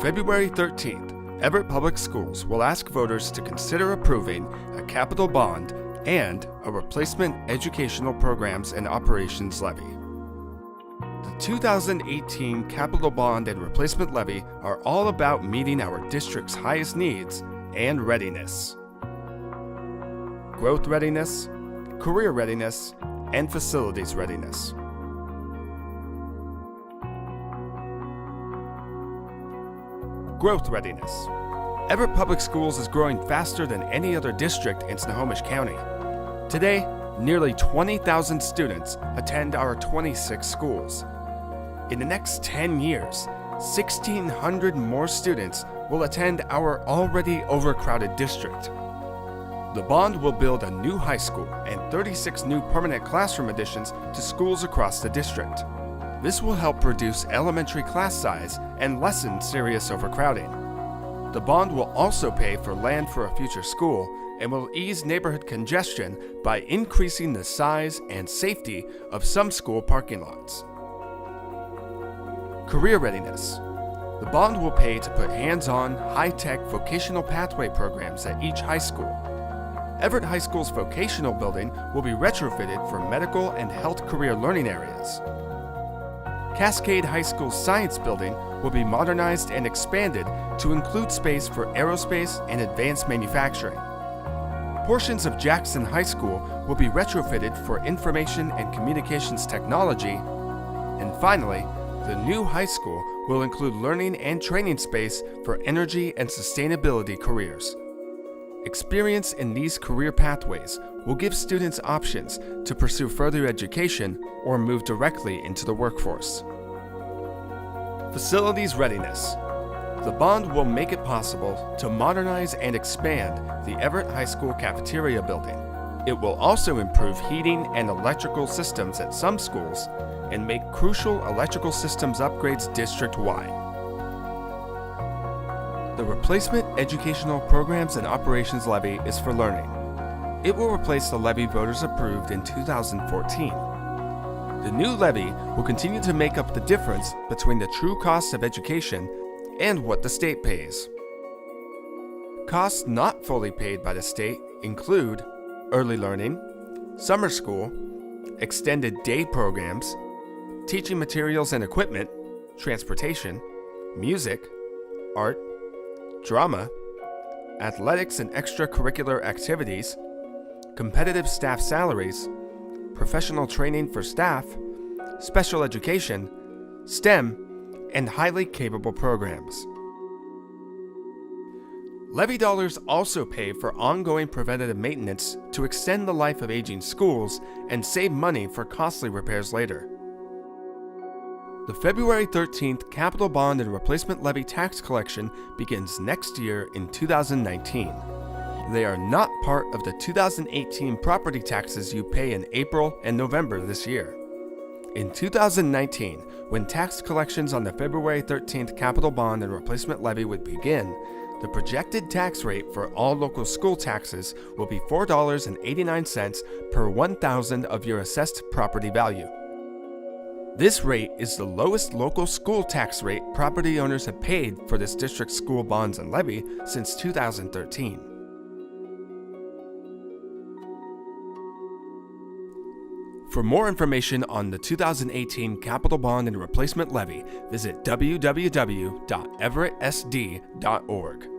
February 13th, Everett Public Schools will ask voters to consider approving a capital bond and a replacement educational programs and operations levy. The 2018 capital bond and replacement levy are all about meeting our district's highest needs and readiness. Growth readiness, career readiness, and facilities readiness. Growth readiness. Everett Public Schools is growing faster than any other district in Snohomish County. Today, nearly 20,000 students attend our 26 schools. In the next 10 years, 1,600 more students will attend our already overcrowded district. The bond will build a new high school and 36 new permanent classroom additions to schools across the district. This will help reduce elementary class size and lessen serious overcrowding. The bond will also pay for land for a future school and will ease neighborhood congestion by increasing the size and safety of some school parking lots. Career readiness. The bond will pay to put hands-on, high-tech vocational pathway programs at each high school. Everett High School's vocational building will be retrofitted for medical and health career learning areas. Cascade High School's science building will be modernized and expanded to include space for aerospace and advanced manufacturing. Portions of Jackson High School will be retrofitted for information and communications technology. And finally, the new high school will include learning and training space for energy and sustainability careers. Experience in these career pathways will give students options to pursue further education or move directly into the workforce. Facilities readiness. The bond will make it possible to modernize and expand the Everett High School cafeteria building. It will also improve heating and electrical systems at some schools and make crucial electrical systems upgrades district-wide. The Replacement Educational Programs and Operations Levy is for learning. It will replace the levy voters approved in 2014. The new levy will continue to make up the difference between the true costs of education and what the state pays. Costs not fully paid by the state include early learning, summer school, extended day programs, teaching materials and equipment, transportation, music, art, drama, athletics and extracurricular activities, competitive staff salaries, professional training for staff, special education, STEM, and highly capable programs. Levy dollars also pay for ongoing preventative maintenance to extend the life of aging schools and save money for costly repairs later. The February 13th capital bond and replacement levy tax collection begins next year in 2019. They are not part of the 2018 property taxes you pay in April and November this year. In 2019, when tax collections on the February 13th capital bond and replacement levy would begin, the projected tax rate for all local school taxes will be $4.89 per 1,000 of your assessed property value. This rate is the lowest local school tax rate property owners have paid for this district's school bonds and levy since 2013. For more information on the 2018 capital bond and replacement levy, visit www.everettsd.org.